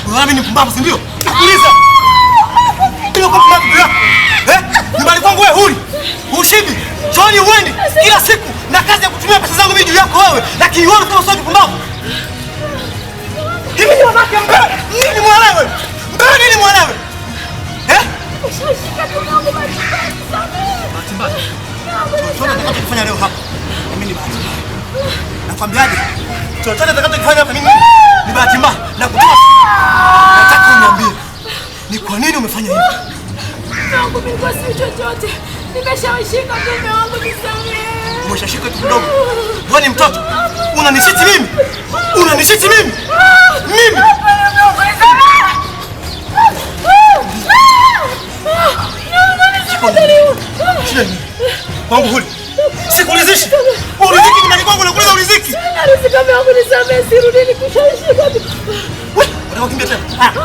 Unaona mimi ni mpumbavu si ndio? Nakuuliza. Ndio kwa mpumbavu yako. Nyumbani kwangu wewe huli. Ushibi. Chooni uendi kila siku na kazi ya kutumia pesa zangu mimi juu yako wewe. Lakini wewe kama sio mpumbavu. Hivi ni wanawake mbele. Nini mwanawe? Mbele nini mwanawe? Ushashika tunangu bahati mbaya. Chochote nitakachofanya leo hapa mimi ni bahati mbaya. Nakwambiaje? Chochote nitakachofanya hapa mimi ni bahati mbaya. Nataka uniambie ni kwa nini umefanya hivi? Mungu mimi kwa si chochote. Nimeshawishika mume wangu nisamehe. Umeshashika tu kidogo. Wewe ni mtoto. Unanisiti mimi? Unanisiti mimi? Mimi? Shida ni kwangu huli. Sikulizishi. Uliziki nyumbani kwangu na kuuliza uliziki. Riziki kama yangu nisamehe sirudini kushawishika. Wewe, unakimbia tena.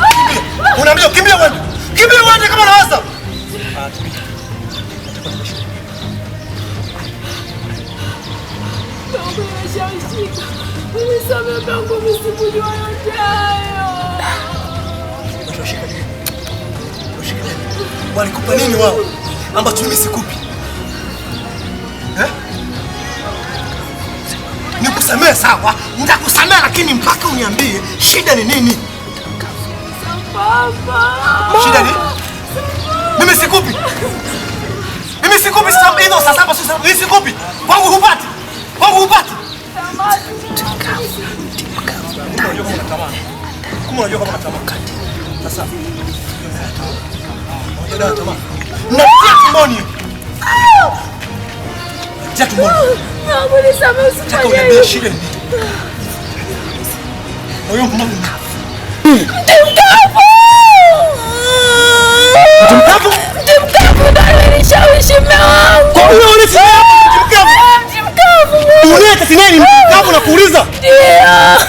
Kimbia. Unaambia kimbia wewe. Kimbia wewe kama unaweza. Mungu nimeshawishika. Nisamehe Mungu msikujua yote hayo. Unashika nini? Walikupa nini wao ambacho mimi sikupi? Nikusamehe sawa, nitakusamehe lakini mpaka uniambie shida ni nini? Shida ni? Mimi sikupi. Mimi sikupi sasa hizo sasa hapo sasa mimi sikupi. Kwangu hupati. Kwangu hupati. Kama unajua kama tamaa. Sasa. Unajua tamaa. Natia tumboni. Natia tumboni. Mungu nisamehe usifanye hivyo. Shida ni nini? Moyo mmoja. Mkavu ndio nishawishi mume wangu. Kwa hiyo unaleta sinani mkavu na kuuliza? Ndio.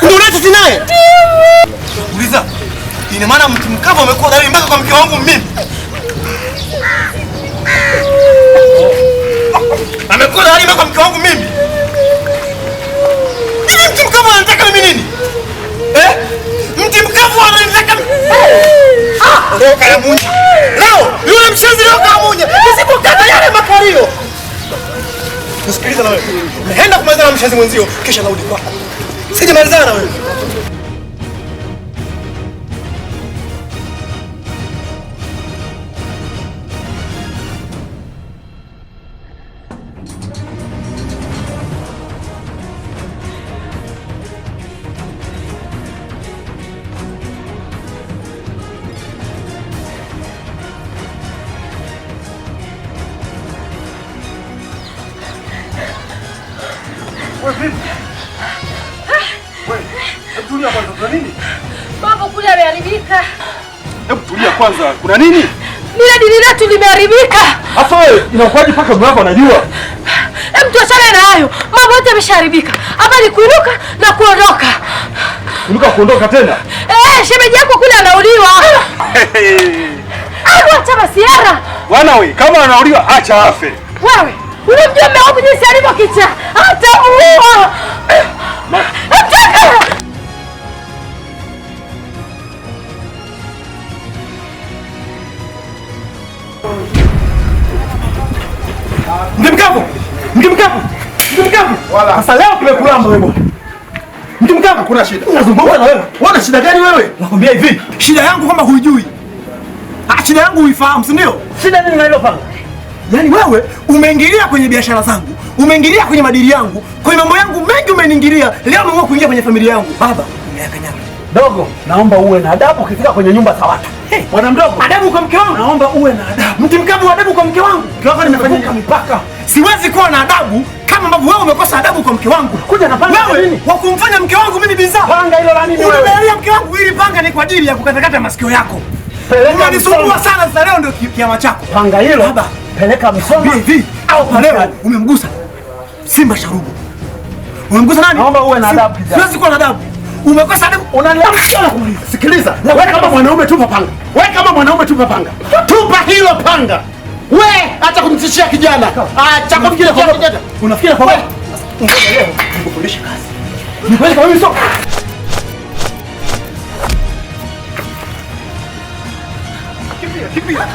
Unaleta sinani? Ndio. Kuuliza. Ina maana mtu mkavu amekuwa dalili mpaka kwa mke wangu mimi. Amekuwa dalili mpaka kwa mke wangu mimi. Hivi mtu mkavu anataka mimi nini? Mtu mkavu anataka mimi. Leo kaya munja. Leo yule mshenzi leo kaya munja. Nisipokata yale makalio. Usikiliza na wewe. Naenda kumalizana na mshenzi mwenzio kisha narudi kwako. Sijamalizana na wewe. Tulia kwanza, kuna nini? Mambo kule yameharibika. Hebu tulia kwanza, kuna nini? Lile dili letu limeharibika. Sasa wewe inakuwaje paka mlango anajua? Hebu tuachane na hayo. Mambo yote yameshaharibika. Hapa ni kuinuka na kuondoka. Kuinuka kuondoka tena? Shemeji yako kule anauliwa. Acha masiara. Bwana wewe, kama anauliwa acha afe. Wewe, unamjua mume wangu jinsi alivyokicha. Atamuua. Mkimkavu! Mkimkavu! Mkimkavu! Sasa leo tumekulamba wewe bwana. Mkimkavu kuna shida. Unazungumza na wewe. Una shida gani wewe? Nakwambia hivi, shida yangu kama huijui. Shida yangu huifahamu, si ndio? Shida nini na hilo panga? Yaani wewe umeingilia kwenye biashara zangu, umeingilia kwenye madili yangu, kwenye mambo yangu mengi umeniingilia. Leo umeamua kuingia kwenye familia yangu. Baba, umeyakanyaga. Dogo, naomba uwe na adabu ukifika kwenye nyumba za watu. Bwana mdogo, adabu kwa mke wangu. Naomba uwe na adabu. Mtimkavu, adabu kwa mke wangu. Kiwako nimefanya mipaka. Siwezi kuwa na adabu kama ambavyo wewe umekosa adabu kwa mke wangu. Kuja na panga nini? Wa kumfanya mke wangu mimi bidhaa. Panga hilo la nini wewe? Unaelewa mke wangu ili panga ni kwa ajili ya kukatakata masikio yako. Unanisumbua sana sasa leo ndio kiama chako. Panga hilo. Baba, peleka Msoma. Hivi au leo umemgusa Simba Sharubu. Umemgusa nani? Naomba uwe na adabu. Siwezi kuwa na adabu. Umekosa adabu. Unanilazimisha kumuuliza. Sikiliza. Wewe kama mwanaume tupa panga. Wewe kama mwanaume tupa panga. Tupa hilo panga. Wewe acha kunitishia kijana. Acha kufikiria kwa kijana. Unafikiria kwa wewe? Ngoja leo nikufundishe kazi. Nipeleke kwa mimi soko. Kimbia.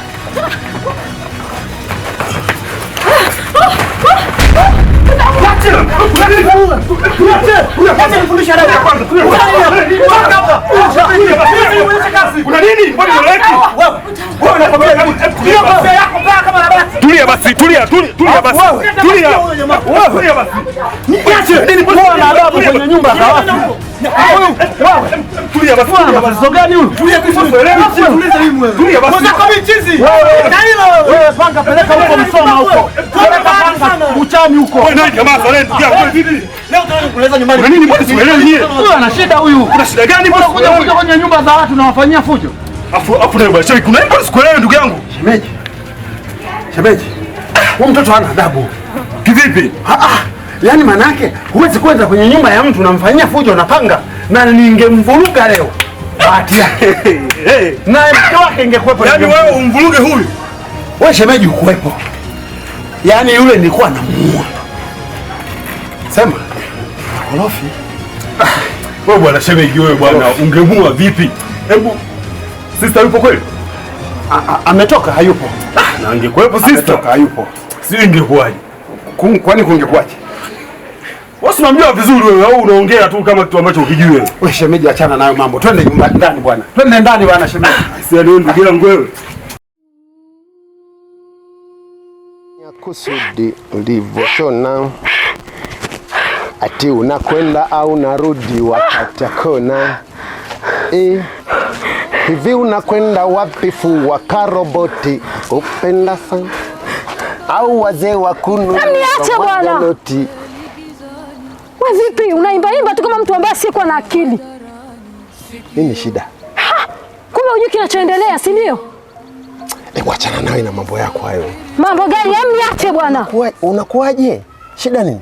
Tulia basi, tulia basi. Kwenye nyumba za watu. Tulia basi. Sogani huyu. Tulia basi. Wewe panga peleka huko Msoma huko. Peleka panga Uchami huko. Wewe nani jamaa sasa ndugu yangu? Leo tunataka kuleza nyumbani. Kuna nini mbona sielewi nyie? Huyu ana shida huyu. Kuna shida gani mbona kuja kwenye nyumba za watu na wafanyia fujo? Afu na bwana shida kuna nini mbona sikuelewi ndugu yangu? Shemeji. Huyu mtoto hana adabu. Kivipi? Yaani manake huwezi kwenda kwenye nyumba ya mtu unamfanyia fujo na panga na ningemvuruga leo. Bahati yake. Na mke wake ingekuepo. Yaani wewe umvuruge huyu? Wewe shemeji ukuepo. Yaani yule nilikuwa namuua. Sema. Korofi. Wewe bwana shemeji wewe bwana ungemua vipi? Hebu sister yupo kweli? Ametoka hayupo. Na angekuepo sister. Ametoka hayupo. Si ingekuwaje? Kwani kungekuwaje? Wewe unamjua vizuri wewe au unaongea tu kama kitu ambacho ukijui wewe? Wewe shemeji achana nayo mambo. Twende nyumbani ndani bwana. Twende ndani bwana shemeji. Si ndio ndugu yangu wewe? Kusudi ulivyoshona ati unakwenda au narudi wakati kona hivi unakwenda wapi fu wakaroboti upenda sana au wazee wa kunu niache bwana. Wewe vipi unaimba tu kama mtu ambaye asiyekuwa na akili? Nini shida? Kumbe hujui kinachoendelea, si ndio? Wachana nawe na mambo yako hayo. Mambo gani? Niache bwana. Unakuaje? Shida nini?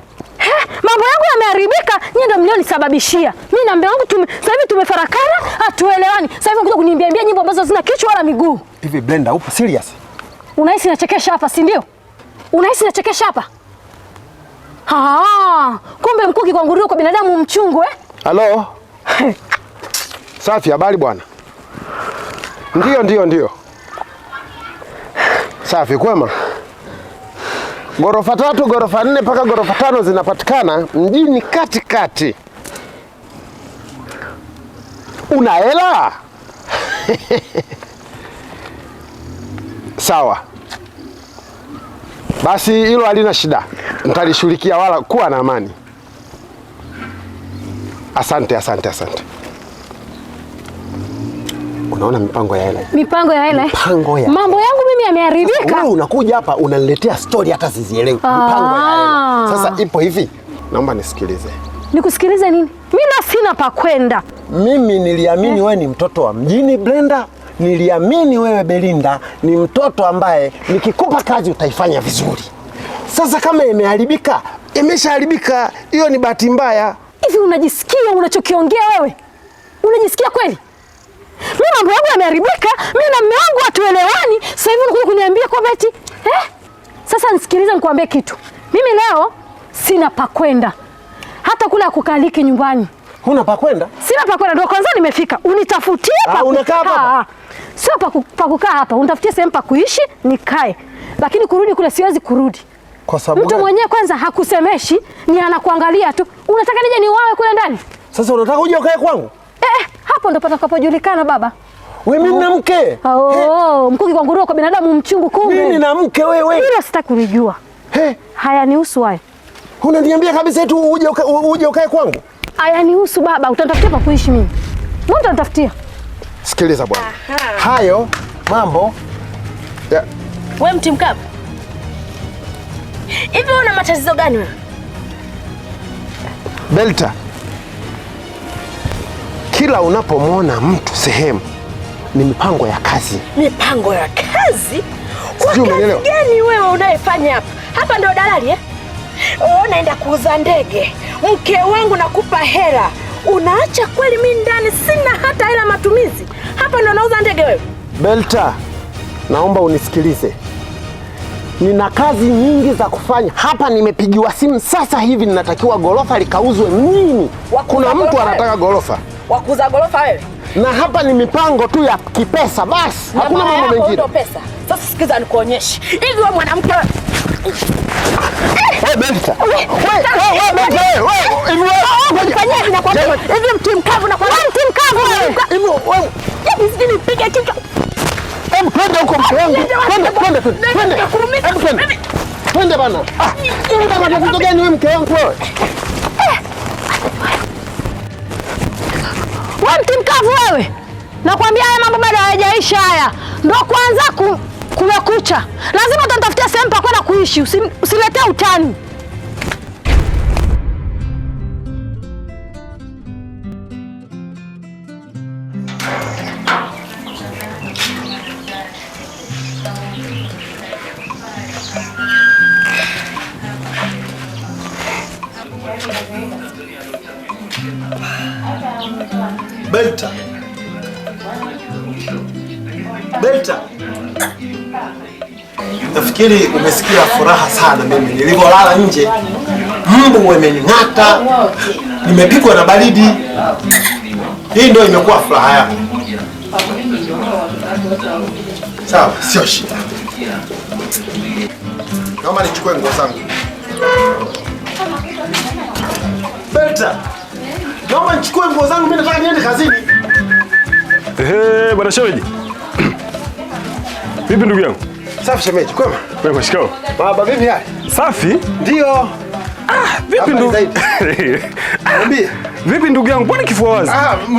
Mambo yangu yameharibika, nyinyi ndio mlionisababishia. Mimi na mume wangu sasa hivi tumefarakana, hatuelewani. Sasa hivi unakuja kuniambia nyimbo ambazo hazina kichwa wala miguu. Hivi Brenda, upo serious? Unahisi nachekesha hapa, si ndio? Unahisi nachekesha hapa? Kumbe mkuki kwa nguruwe kwa binadamu mchungu eh? Halo? Safi, habari bwana? Ndio. Safi, kwema? Gorofa 3, gorofa 4 mpaka gorofa 5 zinapatikana mjini katikati. Una hela? Sawa. Basi hilo halina shida. Nitalishughulikia wala kuwa na amani. Asante. Unaona mipango ya hela? Mipango ya hela? Mambo yangu mimi yameharibika. Wewe unakuja hapa unaniletea story hata sizielewi. Mipango ya hela. Sasa ipo hivi. Naomba nisikilize. Nikusikilize nini? Mimi sina pa kwenda. Mimi niliamini wewe ni mtoto wa mjini Brenda. Niliamini wewe Belinda ni mtoto ambaye nikikupa kazi utaifanya vizuri. Sasa kama imeharibika, imeshaharibika. Hiyo ni bahati mbaya. Hivi unajisikia unachokiongea wewe? Unajisikia kweli? Mimi mambo yangu yameharibika, mimi na mume wangu hatuelewani. Sasa hivi unakuja kuniambia kwamba eti Sasa nisikilize nikwambie kitu. Mimi leo sina pa kwenda. Hata kula kukaliki nyumbani. Huna pa kwenda? Sina pa kwenda, ndio kwanza nimefika. Unitafutie pa unakaa hapa? Sio pa kukaa hapa. Unitafutie sehemu pa kuishi nikae. Lakini kurudi kule siwezi kurudi. Kwa sababu mtu mwenyewe kwanza hakusemeshi, ni anakuangalia tu. Unataka nije niwawe kule ndani? Sasa unataka uje ukae kwangu? Hapo ndo patakapojulikana baba. Wewe mimi na mke? Mkuki kwa nguruwe kwa binadamu mchungu kumbe. Mimi na mke wewe. Hilo sitaki kulijua. Hayanihusu hayo. Unaniambia kabisa eti uje ukae kwangu? Hayanihusu baba, utanitafutia pa kuishi mimi. Wewe utanitafutia. Sikiliza bwana. Hayo mambo ya wewe mtimkavu. Hivi una matatizo gani wewe? Belta. Kila unapomwona mtu sehemu ni mipango ya kazi. Mipango ya kazi? Kwa kazi gani wewe unayefanya hapa? Hapa ndo dalali eh? Unaenda kuuza ndege. Mke wangu nakupa hela. Unaacha kweli mimi ndani sina hata hela matumizi. Hapa ndo unauza ndege wewe? Belta, naomba unisikilize. Nina kazi nyingi za kufanya. Hapa nimepigiwa simu sasa hivi ninatakiwa gorofa likauzwe mjini. Kuna mtu anataka gorofa. Wakuuza gorofa wewe? Na hapa ni mipango tu ya kipesa basi. Hakuna mambo mengine. Ndio pesa. Sasa sikiza nikuonyeshe. Hivi wewe mwanamke wewe. Belta. Hivi mtu mkavu na kwa mtu mkavu wewe. Hivi sisi nipige kichwa. Hebu twende huko mke wangu. Twende bana. Una matatizo gani wewe mke wangu wewe? Wewe mtu mkavu wewe. Nakwambia haya mambo bado hayajaisha haya. Ndio kwanza kumekucha. Lazima utatafutia sehemu pa kwenda kuishi. Usiletee utani. Belta. Belta. Nafikiri umesikia furaha sana mimi nilivyolala nje. Mbu wamening'ata. Nimepigwa na baridi. Hii ndio imekuwa furaha yako. Sawa, sio shida. Naomba nichukue nguo zangu. Belta. Naomba nichukue nguo zangu, mimi nataka niende kazini. Bwana shemeji. Vipi ndugu yangu? Safi shemeji, kwema? Kwema, shikao. Baba vipi hali? Safi? Ndio. Vipi ndugu? Niambie. Vipi ndugu yangu? Mbona kifua wazi?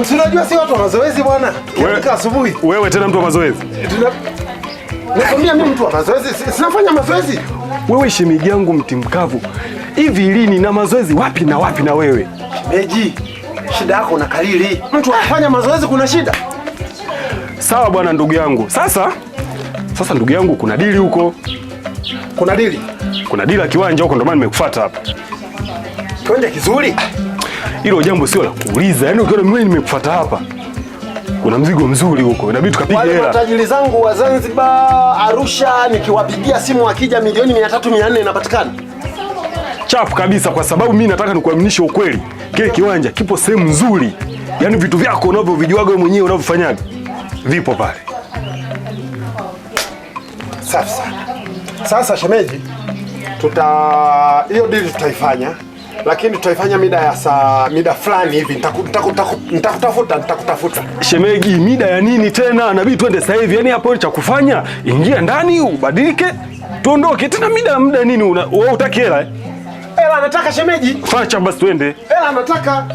Tunajua si watu wa mazoezi bwana. Kiamka asubuhi. Wewe tena mtu wa mazoezi? Nakwambia mimi mtu wa mazoezi, sinafanya mazoezi. Wewe shemeji yangu mti mkavu. Hivi lini na mazoezi wapi na wapi na wewe? Shemeji, shida yako unakalili. Mtu anafanya mazoezi kuna shida. Sawa bwana ndugu yangu. Sasa ndugu yangu kuna dili huko. Kuna dili? Kuna dili ya kiwanja huko, ndio maana nimekufuata hapa. Kiwanja kizuri? Hilo jambo sio la kuuliza. Yaani ukiona mimi nimekufuata hapa, kuna mzigo mzuri huko. Inabidi tukapige hela. Wale matajiri zangu wa Zanzibar, Arusha, nikiwapigia simu akija milioni 300-400 inapatikana. Chafu kabisa, kwa sababu mimi nataka nikuaminishe ukweli. Kile kiwanja kipo sehemu nzuri. Yaani vitu vyako unavyovijuaga wewe mwenyewe unavyofanyaga vipo pale. Safi sana. Sasa shemeji, hiyo deal tutaifanya, lakini tutaifanya mida fulani hivi. Nitakutafuta. Shemeji, mida ya nini tena? Nabii twende sasa hivi. Yaani hapo cha kufanya, ingia ndani ubadilike, tuondoke. Tena muda nini? Wewe utaki hela? Hela nataka shemeji. Facha basi twende. Hela nataka.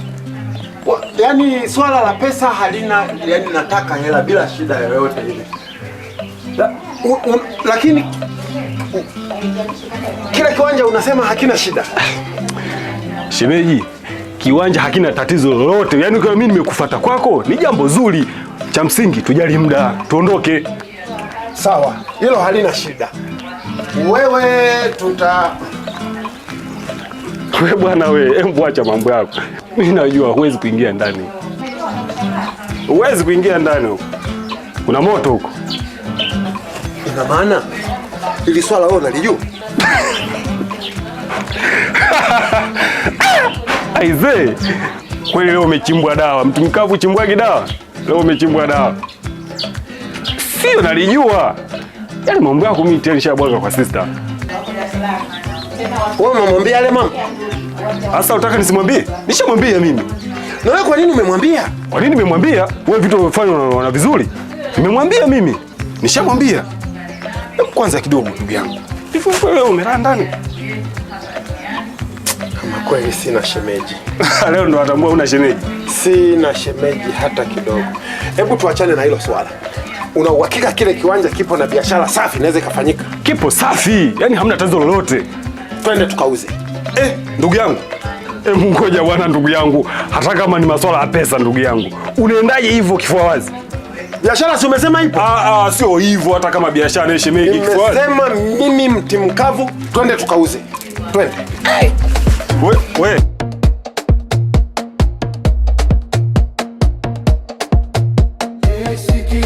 Yaani swala la pesa halina, yaani nataka hela bila shida yoyote ile. Lakini kila kiwanja unasema hakina shida. Shemeji, kiwanja hakina tatizo lolote. Yaani kwa mimi nimekufuata kwako ni jambo zuri. Cha msingi tujali muda, tuondoke. Sawa, hilo halina shida. Wewe Wewe bwana wewe, hebu acha mambo yako. Mimi najua huwezi kuingia ndani. Huwezi kuingia ndani huko. Kuna moto huko. Ina maana ili swala wewe unalijua? Aizee. Kweli leo umechimbwa dawa. Mtu mkavu chimbwagi dawa. Leo umechimbwa dawa. Sio nalijua. Yaani mambo yako mimi tena nishabwaga kwa sister. Wewe umemwambia yale mama? Sasa unataka nisimwambie? Nishamwambia mimi. Na wewe kwa nini umemwambia? Kwa nini nimemwambia? Wewe vitu unafanya unaona vizuri. Nimemwambia mimi. Nishamwambia. Kwanza kidogo ndugu yangu. Hivi wewe umelala ndani? Kama kweli sina shemeji. Leo ndo atambua una shemeji. Sina shemeji hata kidogo. Hebu tuachane na hilo swala. Una uhakika kile kiwanja kipo na biashara safi inaweza ikafanyika? Kipo safi. Yaani hamna tatizo lolote. Twende tukauze. Ndugu yangu. Ngoja bwana ndugu yangu. Hata kama ni masuala ya pesa ndugu yangu. Unaendaje hivyo kifua wazi? Biashara si umesema ipo? Sio hivyo hata kama biashara ni shemeji kifua wazi. Nimesema mimi mti mkavu, twende tukauze. Twende. We. Sikia